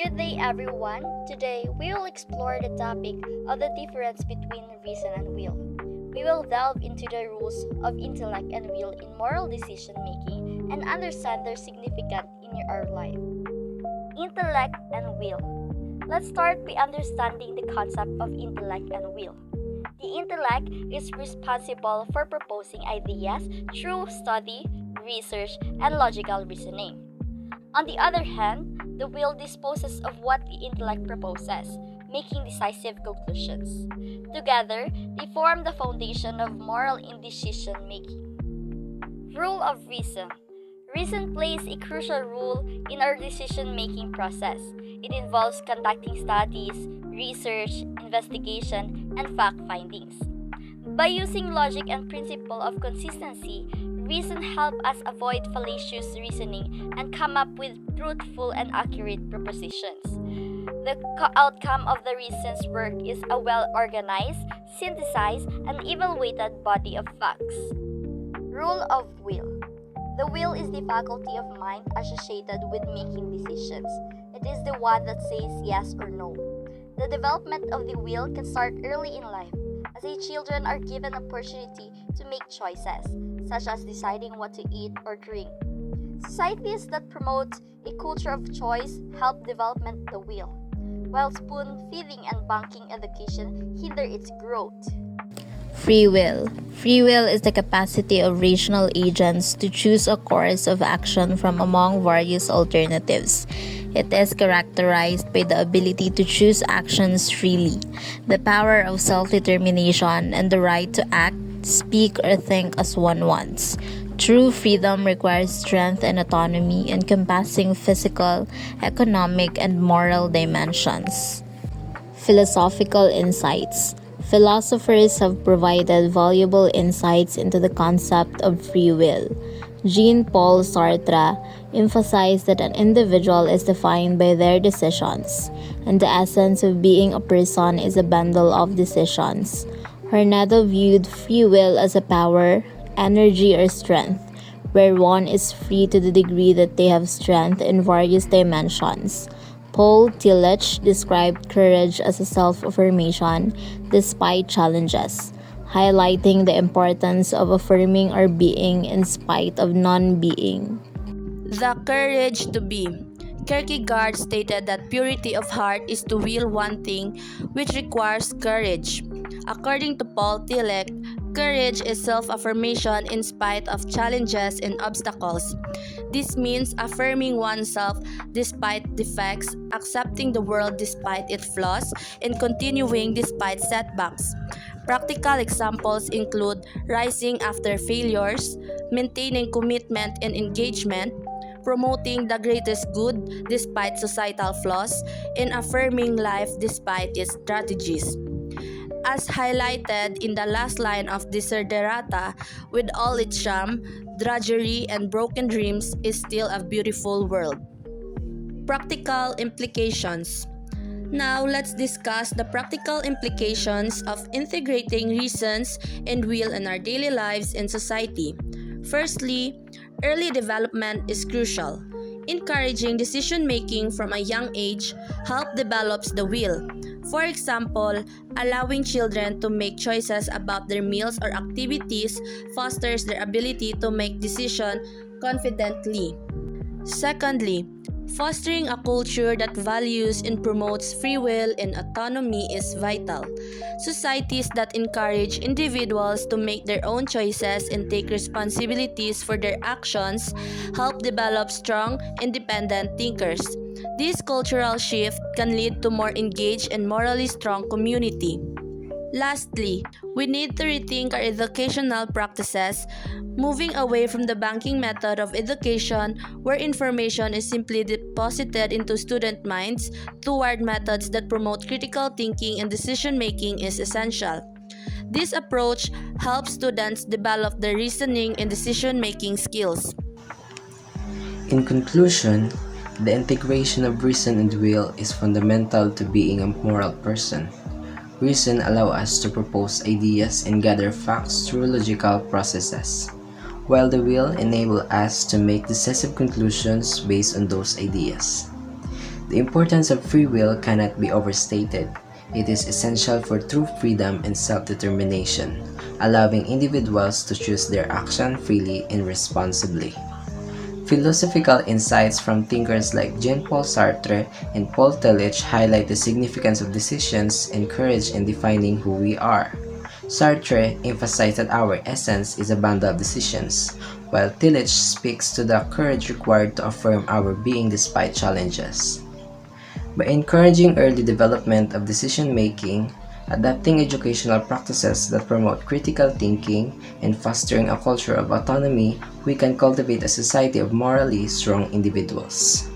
Good day, everyone. Today, we will explore the topic of the difference between reason and will. We will delve into the rules of intellect and will in moral decision making and understand their significance in our life. Intellect and will. Let's start by understanding the concept of intellect and will. The intellect is responsible for proposing ideas through study, research, and logical reasoning. On the other hand, the will disposes of what the intellect proposes, making decisive conclusions. Together, they form the foundation of moral in decision making. Rule of reason. Reason plays a crucial role in our decision making process. It involves conducting studies, research, investigation, and fact findings. By using logic and principle of consistency, reason help us avoid fallacious reasoning and come up with truthful and accurate propositions. The outcome of the reason's work is a well-organized, synthesized, and evaluated body of facts. Rule of will. The will is the faculty of mind associated with making decisions. It is the one that says yes or no. The development of the will can start early in life, as children are given opportunity to make choices, such as deciding what to eat or drink. Societies that promote a culture of choice help development the will, while spoon-feeding and banking education hinder its growth. Free will. Free will is the capacity of rational agents to choose a course of action from among various alternatives. It is characterized by the ability to choose actions freely, the power of self-determination, and the right to act, speak, or think as one wants. True freedom requires strength and autonomy encompassing physical, economic, and moral dimensions. Philosophical insights. Philosophers have provided valuable insights into the concept of free will. Jean-Paul Sartre emphasized that an individual is defined by their decisions, and the essence of being a person is a bundle of decisions. Hornado viewed free will as a power, energy, or strength, where one is free to the degree that they have strength in various dimensions. Paul Tillich described courage as a self-affirmation despite challenges, highlighting the importance of affirming our being in spite of non-being. The courage to be. Kierkegaard stated that purity of heart is to will one thing, which requires courage. According to Paul Tillich, courage is self-affirmation in spite of challenges and obstacles. This means affirming oneself despite defects, accepting the world despite its flaws, and continuing despite setbacks. Practical examples include rising after failures, maintaining commitment and engagement, promoting the greatest good despite societal flaws, and affirming life despite its strategies. As highlighted in the last line of Desiderata, with all its sham, drudgery, and broken dreams, is still a beautiful world. Practical implications. Now, let's discuss the practical implications of integrating reasons and will in our daily lives and society. Firstly, early development is crucial. Encouraging decision-making from a young age helps develop the will. For example, allowing children to make choices about their meals or activities fosters their ability to make decisions confidently. Secondly, fostering a culture that values and promotes free will and autonomy is vital. Societies that encourage individuals to make their own choices and take responsibilities for their actions help develop strong, independent thinkers. This cultural shift can lead to more engaged and morally strong community. Lastly, we need to rethink our educational practices, moving away from the banking method of education where information is simply deposited into student minds toward methods that promote critical thinking and decision-making is essential. This approach helps students develop their reasoning and decision-making skills. In conclusion, the integration of reason and will is fundamental to being a moral person. Reason allows us to propose ideas and gather facts through logical processes, while the will enables us to make decisive conclusions based on those ideas. The importance of free will cannot be overstated. It is essential for true freedom and self-determination, allowing individuals to choose their action freely and responsibly. Philosophical insights from thinkers like Jean-Paul Sartre and Paul Tillich highlight the significance of decisions and courage in defining who we are. Sartre emphasized that our essence is a bundle of decisions, while Tillich speaks to the courage required to affirm our being despite challenges. By encouraging early development of decision making, adapting educational practices that promote critical thinking, and fostering a culture of autonomy, we can cultivate a society of morally strong individuals.